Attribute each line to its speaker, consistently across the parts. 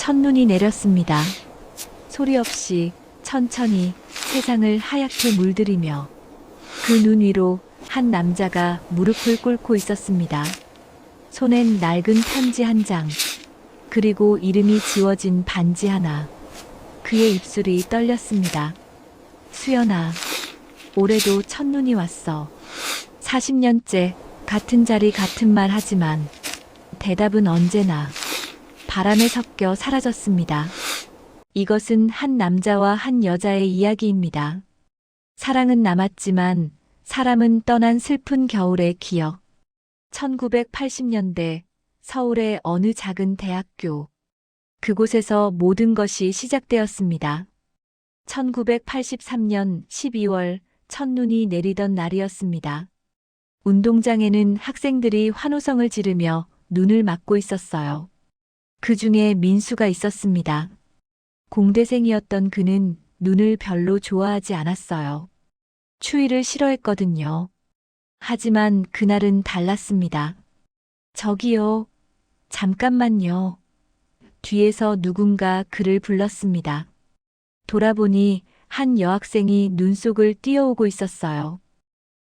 Speaker 1: 첫눈이 내렸습니다. 소리 없이 천천히 세상을 하얗게 물들이며 그 눈 위로 한 남자가 무릎을 꿇고 있었습니다. 손엔 낡은 편지 한 장, 그리고 이름이 지워진 반지 하나. 그의 입술이 떨렸습니다. 수연아, 올해도 첫눈이 왔어. 40년째 같은 자리 같은 말 하지만 대답은 언제나 바람에 섞여 사라졌습니다. 이것은 한 남자와 한 여자의 이야기입니다. 사랑은 남았지만 사람은 떠난 슬픈 겨울의 기억. 1980년대 서울의 어느 작은 대학교. 그곳에서 모든 것이 시작되었습니다. 1983년 12월 첫눈이 내리던 날이었습니다. 운동장에는 학생들이 환호성을 지르며 눈을 맞고 있었어요. 그 중에 민수가 있었습니다. 공대생이었던 그는 눈을 별로 좋아하지 않았어요. 추위를 싫어했거든요. 하지만 그날은 달랐습니다. 저기요, 잠깐만요. 뒤에서 누군가 그를 불렀습니다. 돌아보니 한 여학생이 눈 속을 뛰어오고 있었어요.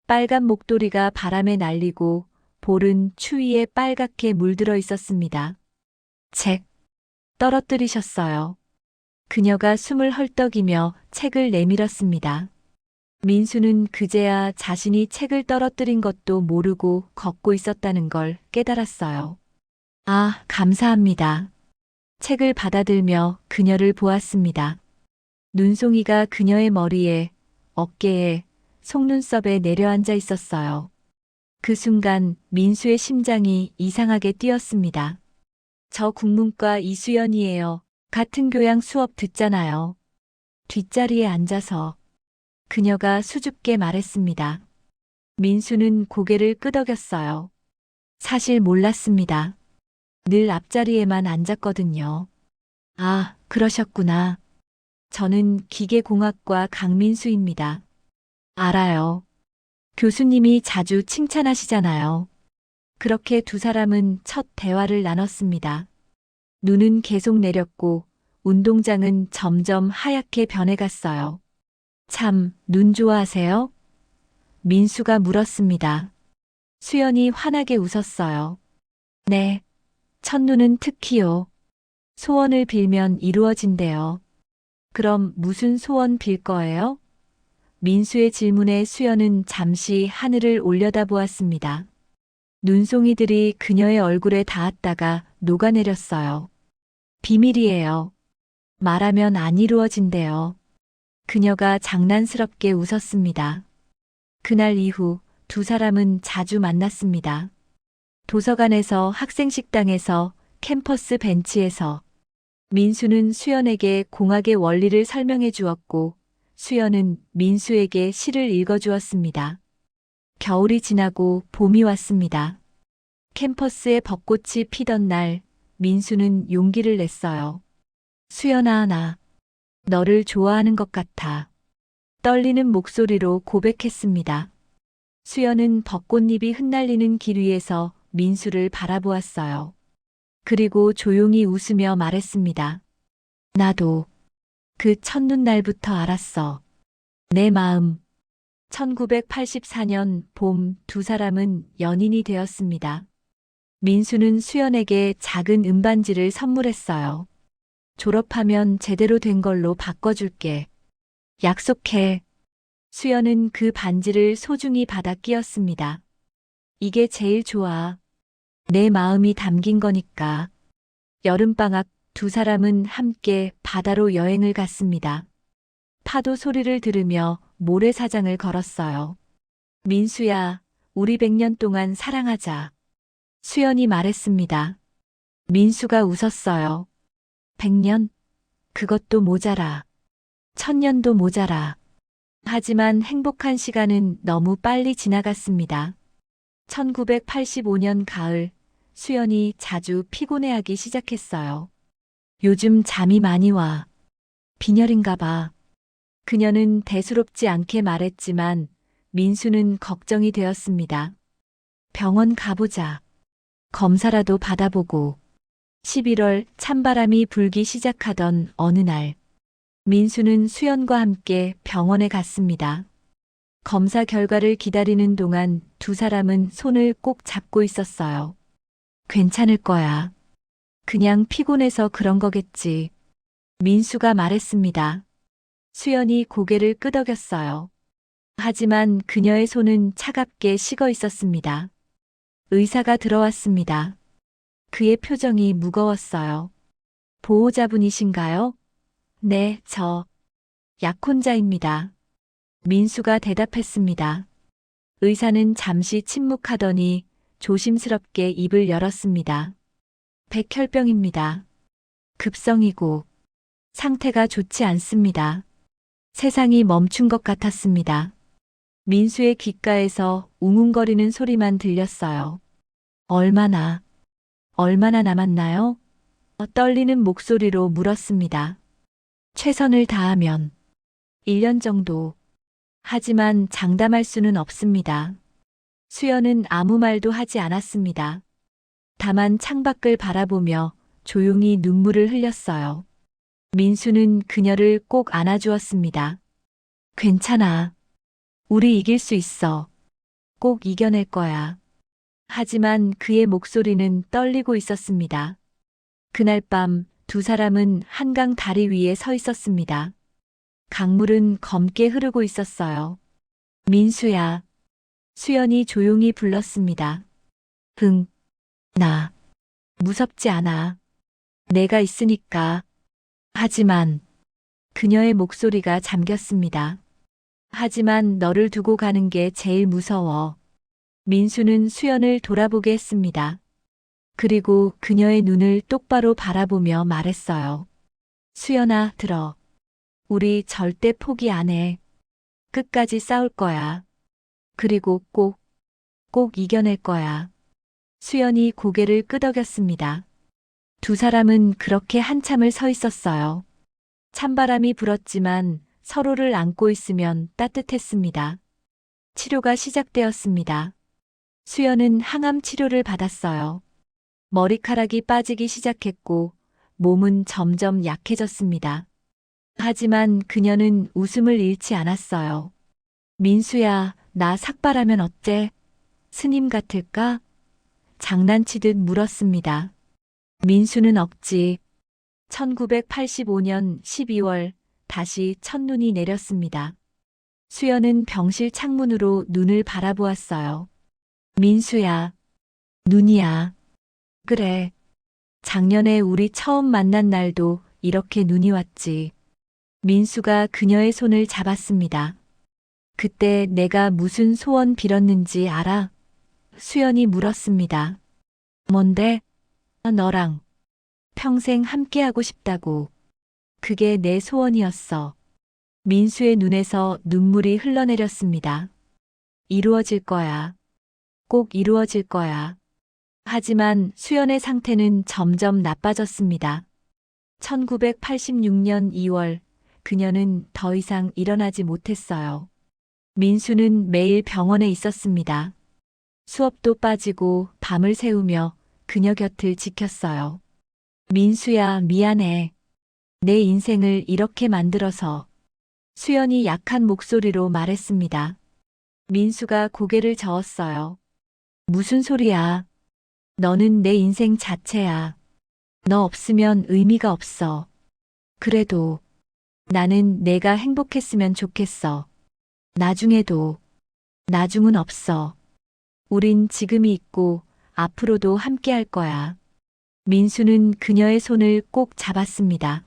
Speaker 1: 빨간 목도리가 바람에 날리고 볼은 추위에 빨갛게 물들어 있었습니다. 책, 떨어뜨리셨어요. 그녀가 숨을 헐떡이며 책을 내밀었습니다. 민수는 그제야 자신이 책을 떨어뜨린 것도 모르고 걷고 있었다는 걸 깨달았어요. 아, 감사합니다. 책을 받아들며 그녀를 보았습니다. 눈송이가 그녀의 머리에, 어깨에, 속눈썹에 내려앉아 있었어요. 그 순간 민수의 심장이 이상하게 뛰었습니다. 저 국문과 이수연이에요. 같은 교양 수업 듣잖아요. 뒷자리에 앉아서 그녀가 수줍게 말했습니다. 민수는 고개를 끄덕였어요. 사실 몰랐습니다. 늘 앞자리에만 앉았거든요. 아, 그러셨구나. 저는 기계공학과 강민수입니다. 알아요. 교수님이 자주 칭찬하시잖아요. 그렇게 두 사람은 첫 대화를 나눴습니다. 눈은 계속 내렸고 운동장은 점점 하얗게 변해갔어요. 참, 눈 좋아하세요? 민수가 물었습니다. 수연이 환하게 웃었어요. 네, 첫눈은 특히요. 소원을 빌면 이루어진대요. 그럼 무슨 소원 빌 거예요? 민수의 질문에 수연은 잠시 하늘을 올려다보았습니다. 눈송이들이 그녀의 얼굴에 닿았다가 녹아내렸어요. 비밀이에요. 말하면 안 이루어진대요. 그녀가 장난스럽게 웃었습니다. 그날 이후 두 사람은 자주 만났습니다. 도서관에서, 학생 식당에서, 캠퍼스 벤치에서. 민수는 수연에게 공학의 원리를 설명해 주었고, 수연은 민수에게 시를 읽어 주었습니다. 겨울이 지나고 봄이 왔습니다. 캠퍼스에 벚꽃이 피던 날, 민수는 용기를 냈어요. 수연아, 나 너를 좋아하는 것 같아. 떨리는 목소리로 고백했습니다. 수연은 벚꽃잎이 흩날리는 길 위에서 민수를 바라보았어요. 그리고 조용히 웃으며 말했습니다. 나도 그 첫눈 날부터 알았어. 내 마음. 1984년 봄 두 사람은 연인이 되었습니다. 민수는 수연에게 작은 은반지를 선물했어요. 졸업하면 제대로 된 걸로 바꿔줄게. 약속해. 수연은 그 반지를 소중히 받아 끼었습니다. 이게 제일 좋아. 내 마음이 담긴 거니까. 여름방학 두 사람은 함께 바다로 여행을 갔습니다. 파도 소리를 들으며 모래사장을 걸었어요. 민수야, 우리 100년 동안 사랑하자. 수연이 말했습니다. 민수가 웃었어요. 100년? 그것도 모자라. 1000년도 모자라. 하지만 행복한 시간은 너무 빨리 지나갔습니다. 1985년 가을, 수연이 자주 피곤해하기 시작했어요. 요즘 잠이 많이 와. 빈혈인가 봐. 그녀는 대수롭지 않게 말했지만 민수는 걱정이 되었습니다. 병원 가보자. 검사라도 받아보고. 11월 찬바람이 불기 시작하던 어느 날, 민수는 수연과 함께 병원에 갔습니다. 검사 결과를 기다리는 동안 두 사람은 손을 꼭 잡고 있었어요. 괜찮을 거야. 그냥 피곤해서 그런 거겠지. 민수가 말했습니다. 수연이 고개를 끄덕였어요. 하지만 그녀의 손은 차갑게 식어 있었습니다. 의사가 들어왔습니다. 그의 표정이 무거웠어요. 보호자분이신가요? 네, 저 약혼자입니다. 민수가 대답했습니다. 의사는 잠시 침묵하더니 조심스럽게 입을 열었습니다. 백혈병입니다. 급성이고 상태가 좋지 않습니다. 세상이 멈춘 것 같았습니다. 민수의 귓가에서 웅웅거리는 소리만 들렸어요. 얼마나 남았나요? 떨리는 목소리로 물었습니다. 최선을 다하면 1년 정도. 하지만 장담할 수는 없습니다. 수연은 아무 말도 하지 않았습니다. 다만 창밖을 바라보며 조용히 눈물을 흘렸어요. 민수는 그녀를 꼭 안아주었습니다. 괜찮아. 우리 이길 수 있어. 꼭 이겨낼 거야. 하지만 그의 목소리는 떨리고 있었습니다. 그날 밤 두 사람은 한강 다리 위에 서 있었습니다. 강물은 검게 흐르고 있었어요. 민수야. 수연이 조용히 불렀습니다. 응, 나 무섭지 않아. 내가 있으니까. 하지만 그녀의 목소리가 잠겼습니다. 하지만 너를 두고 가는 게 제일 무서워. 민수는 수연을 돌아보게 했습니다. 그리고 그녀의 눈을 똑바로 바라보며 말했어요. 수연아, 들어. 우리 절대 포기 안 해. 끝까지 싸울 거야. 그리고 꼭 이겨낼 거야. 수연이 고개를 끄덕였습니다. 두 사람은 그렇게 한참을 서 있었어요. 찬바람이 불었지만 서로를 안고 있으면 따뜻했습니다. 치료가 시작되었습니다. 수연은 항암 치료를 받았어요. 머리카락이 빠지기 시작했고 몸은 점점 약해졌습니다. 하지만 그녀는 웃음을 잃지 않았어요. 민수야, 나 삭발하면 어때? 스님 같을까? 장난치듯 물었습니다. 민수는 억지. 1985년 12월 다시 첫눈이 내렸습니다. 수연은 병실 창문으로 눈을 바라보았어요. 민수야, 눈이야. 그래. 작년에 우리 처음 만난 날도 이렇게 눈이 왔지. 민수가 그녀의 손을 잡았습니다. 그때 내가 무슨 소원 빌었는지 알아? 수연이 물었습니다. 뭔데? 너랑 평생 함께하고 싶다고. 그게 내 소원이었어. 민수의 눈에서 눈물이 흘러내렸습니다. 이루어질 거야. 꼭 이루어질 거야. 하지만 수연의 상태는 점점 나빠졌습니다. 1986년 2월 그녀는 더 이상 일어나지 못했어요. 민수는 매일 병원에 있었습니다. 수업도 빠지고 밤을 새우며 그녀 곁을 지켰어요. 민수야, 미안해. 내 인생을 이렇게 만들어서. 수연이 약한 목소리로 말했습니다. 민수가 고개를 저었어요. 무슨 소리야? 너는 내 인생 자체야. 너 없으면 의미가 없어. 그래도 나는 내가 행복했으면 좋겠어. 나중에도. 나중은 없어. 우린 지금이 있고 앞으로도 함께 할 거야. 민수는 그녀의 손을 꼭 잡았습니다.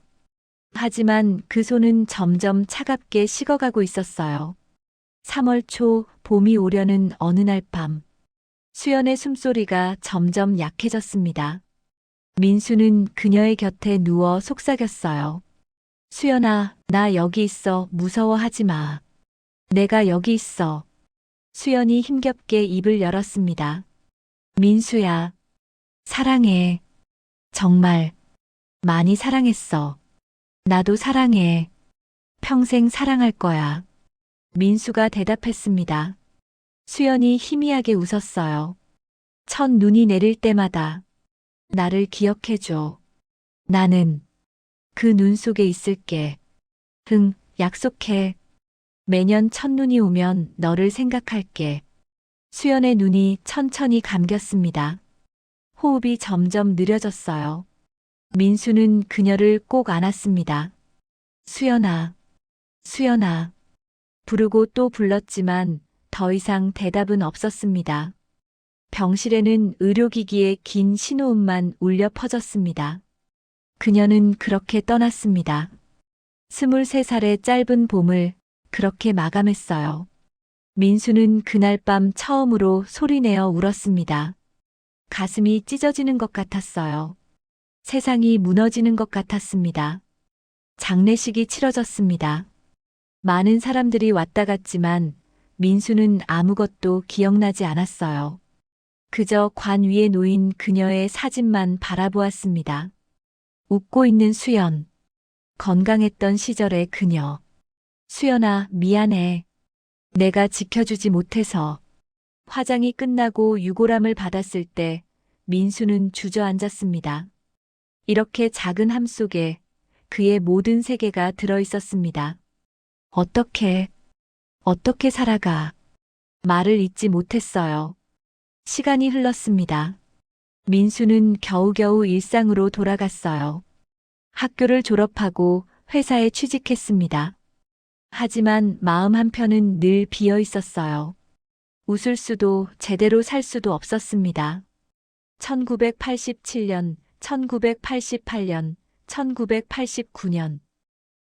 Speaker 1: 하지만 그 손은 점점 차갑게 식어가고 있었어요. 3월 초 봄이 오려는 어느 날 밤. 수연의 숨소리가 점점 약해졌습니다. 민수는 그녀의 곁에 누워 속삭였어요. 수연아, 나 여기 있어. 무서워하지 마. 내가 여기 있어. 수연이 힘겹게 입을 열었습니다. 민수야, 사랑해. 정말 많이 사랑했어. 나도 사랑해. 평생 사랑할 거야. 민수가 대답했습니다. 수연이 희미하게 웃었어요. 첫 눈이 내릴 때마다 나를 기억해줘. 나는 그 눈 속에 있을게. 응, 약속해. 매년 첫눈이 오면 너를 생각할게. 수연의 눈이 천천히 감겼습니다. 호흡이 점점 느려졌어요. 민수는 그녀를 꼭 안았습니다. 수연아, 수연아. 부르고 또 불렀지만 더 이상 대답은 없었습니다. 병실에는 의료기기의 긴 신호음만 울려 퍼졌습니다. 그녀는 그렇게 떠났습니다. 23살의 짧은 봄을 그렇게 마감했어요. 민수는 그날 밤 처음으로 소리내어 울었습니다. 가슴이 찢어지는 것 같았어요. 세상이 무너지는 것 같았습니다. 장례식이 치러졌습니다. 많은 사람들이 왔다 갔지만 민수는 아무것도 기억나지 않았어요. 그저 관 위에 놓인 그녀의 사진만 바라보았습니다. 웃고 있는 수연. 건강했던 시절의 그녀. 수연아, 미안해. 내가 지켜주지 못해서. 화장이 끝나고 유골함을 받았을 때 민수는 주저앉았습니다. 이렇게 작은 함 속에 그의 모든 세계가 들어 있었습니다. 어떻게 살아가. 말을 잇지 못했어요. 시간이 흘렀습니다. 민수는 겨우겨우 일상으로 돌아갔어요. 학교를 졸업하고 회사에 취직했습니다. 하지만 마음 한편은 늘 비어 있었어요. 웃을 수도 제대로 살 수도 없었습니다. 1987년, 1988년, 1989년.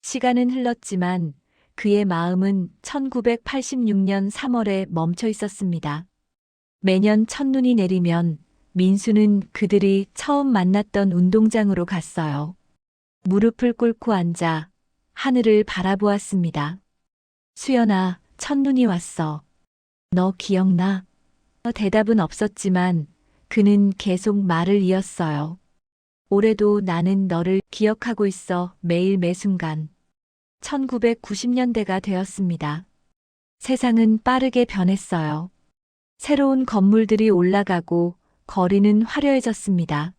Speaker 1: 시간은 흘렀지만 그의 마음은 1986년 3월에 멈춰 있었습니다. 매년 첫눈이 내리면 민수는 그들이 처음 만났던 운동장으로 갔어요. 무릎을 꿇고 앉아 하늘을 바라보았습니다. 수연아, 첫눈이 왔어. 너 기억나? 대답은 없었지만 그는 계속 말을 이었어요. 올해도 나는 너를 기억하고 있어 매일 매순간. 1990년대가 되었습니다. 세상은 빠르게 변했어요. 새로운 건물들이 올라가고 거리는 화려해졌습니다.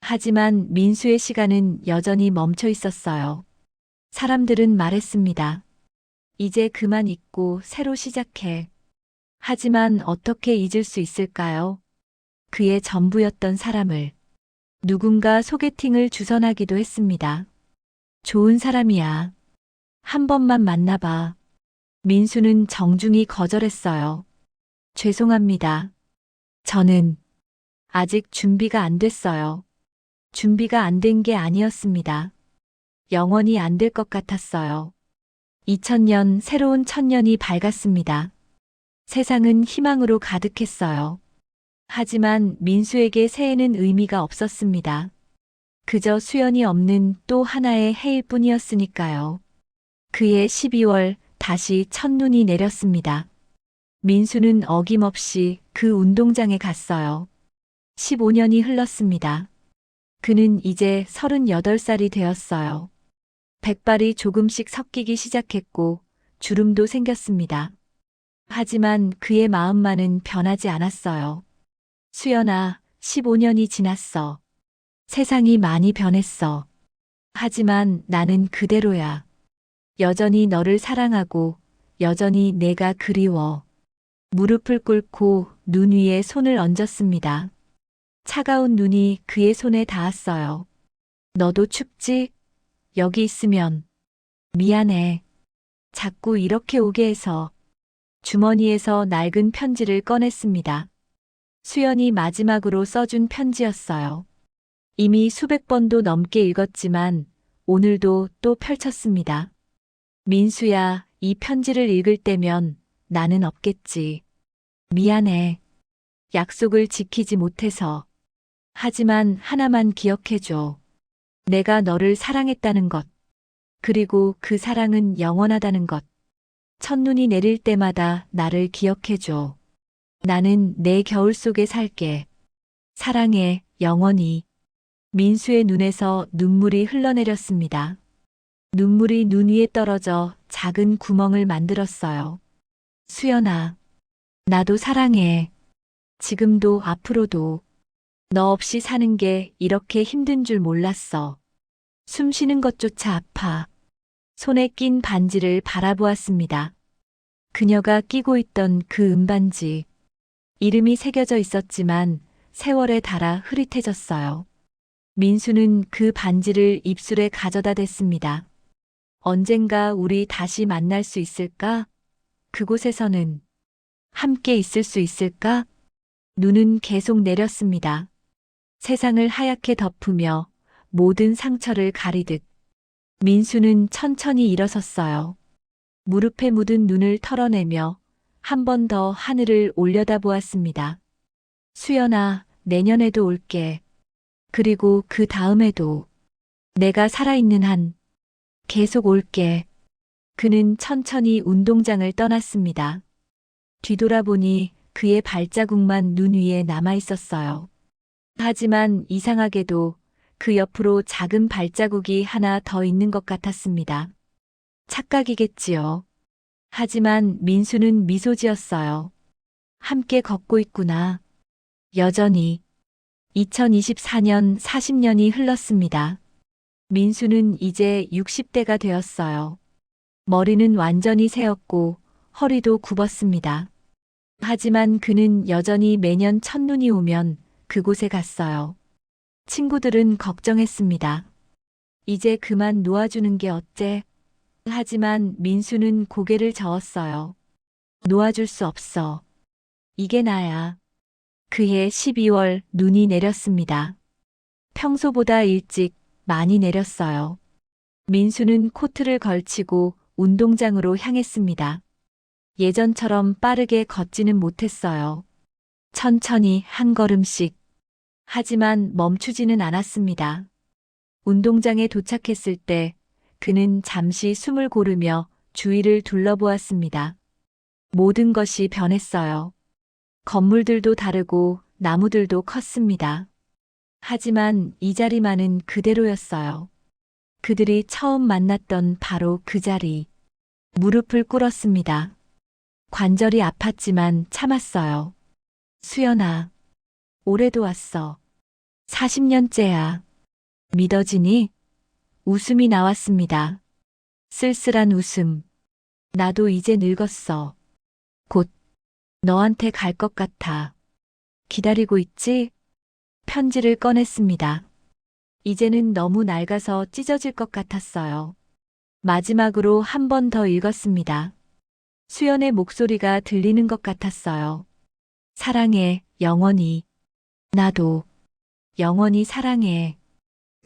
Speaker 1: 하지만 민수의 시간은 여전히 멈춰 있었어요. 사람들은 말했습니다. 이제 그만 잊고 새로 시작해. 하지만 어떻게 잊을 수 있을까요? 그의 전부였던 사람을. 누군가 소개팅을 주선하기도 했습니다. 좋은 사람이야. 한 번만 만나봐. 민수는 정중히 거절했어요. 죄송합니다. 저는 아직 준비가 안 됐어요. 준비가 안 된 게 아니었습니다. 영원히 안 될 것 같았어요. 2000년 새로운 천년이 밝았습니다. 세상은 희망으로 가득했어요. 하지만 민수에게 새해는 의미가 없었습니다. 그저 수연이 없는 또 하나의 해일 뿐이었으니까요. 그해 12월 다시 첫눈이 내렸습니다. 민수는 어김없이 그 운동장에 갔어요. 15년이 흘렀습니다. 그는 이제 38살이 되었어요. 백발이 조금씩 섞이기 시작했고 주름도 생겼습니다. 하지만 그의 마음만은 변하지 않았어요. 수연아, 15년이 지났어. 세상이 많이 변했어. 하지만 나는 그대로야. 여전히 너를 사랑하고 여전히 내가 그리워. 무릎을 꿇고 눈 위에 손을 얹었습니다. 차가운 눈이 그의 손에 닿았어요. 너도 춥지? 여기 있으면. 미안해. 자꾸 이렇게 오게 해서. 주머니에서 낡은 편지를 꺼냈습니다. 수연이 마지막으로 써준 편지였어요. 이미 수백 번도 넘게 읽었지만 오늘도 또 펼쳤습니다. 민수야, 이 편지를 읽을 때면 나는 없겠지. 미안해. 약속을 지키지 못해서. 하지만 하나만 기억해줘. 내가 너를 사랑했다는 것. 그리고 그 사랑은 영원하다는 것. 첫눈이 내릴 때마다 나를 기억해줘. 나는 내 겨울 속에 살게. 사랑해, 영원히. 민수의 눈에서 눈물이 흘러내렸습니다. 눈물이 눈 위에 떨어져 작은 구멍을 만들었어요. 수연아, 나도 사랑해. 지금도 앞으로도. 너 없이 사는 게 이렇게 힘든 줄 몰랐어. 숨 쉬는 것조차 아파. 손에 낀 반지를 바라보았습니다. 그녀가 끼고 있던 그 은반지. 이름이 새겨져 있었지만 세월에 닳아 흐릿해졌어요. 민수는 그 반지를 입술에 가져다 댔습니다. 언젠가 우리 다시 만날 수 있을까? 그곳에서는 함께 있을 수 있을까? 눈은 계속 내렸습니다. 세상을 하얗게 덮으며 모든 상처를 가리듯 민수는 천천히 일어섰어요. 무릎에 묻은 눈을 털어내며 한 번 더 하늘을 올려다보았습니다. 수연아, 내년에도 올게. 그리고 그 다음에도 내가 살아있는 한 계속 올게. 그는 천천히 운동장을 떠났습니다. 뒤돌아보니 그의 발자국만 눈 위에 남아 있었어요. 하지만 이상하게도 그 옆으로 작은 발자국이 하나 더 있는 것 같았습니다. 착각이겠지요. 하지만 민수는 미소 지었어요. 함께 걷고 있구나. 여전히. 2024년 40년이 흘렀습니다. 민수는 이제 60대가 되었어요. 머리는 완전히 새었고 허리도 굽었습니다. 하지만 그는 여전히 매년 첫눈이 오면 그곳에 갔어요. 친구들은 걱정했습니다. 이제 그만 놓아주는 게 어째? 하지만 민수는 고개를 저었어요. 놓아줄 수 없어. 이게 나야. 그해 12월 눈이 내렸습니다. 평소보다 일찍 많이 내렸어요. 민수는 코트를 걸치고 운동장으로 향했습니다. 예전처럼 빠르게 걷지는 못했어요. 천천히 한 걸음씩. 하지만 멈추지는 않았습니다. 운동장에 도착했을 때 그는 잠시 숨을 고르며 주위를 둘러보았습니다. 모든 것이 변했어요. 건물들도 다르고 나무들도 컸습니다. 하지만 이 자리만은 그대로였어요. 그들이 처음 만났던 바로 그 자리. 무릎을 꿇었습니다. 관절이 아팠지만 참았어요. 수연아, 올해도 왔어. 40년째야. 믿어지니? 웃음이 나왔습니다. 쓸쓸한 웃음. 나도 이제 늙었어. 곧 너한테 갈 것 같아. 기다리고 있지? 편지를 꺼냈습니다. 이제는 너무 낡아서 찢어질 것 같았어요. 마지막으로 한 번 더 읽었습니다. 수연의 목소리가 들리는 것 같았어요. 사랑해, 영원히. 나도 영원히 사랑해.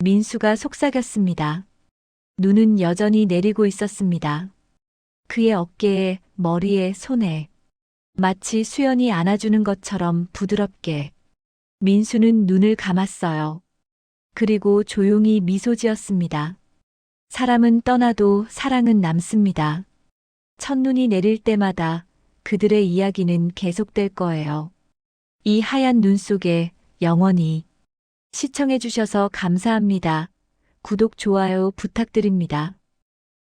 Speaker 1: 민수가 속삭였습니다. 눈은 여전히 내리고 있었습니다. 그의 어깨에, 머리에, 손에 마치 수연이 안아주는 것처럼 부드럽게. 민수는 눈을 감았어요. 그리고 조용히 미소 지었습니다. 사람은 떠나도 사랑은 남습니다. 첫눈이 내릴 때마다 그들의 이야기는 계속될 거예요. 이 하얀 눈 속에 영원히. 시청해주셔서 감사합니다. 구독, 좋아요 부탁드립니다.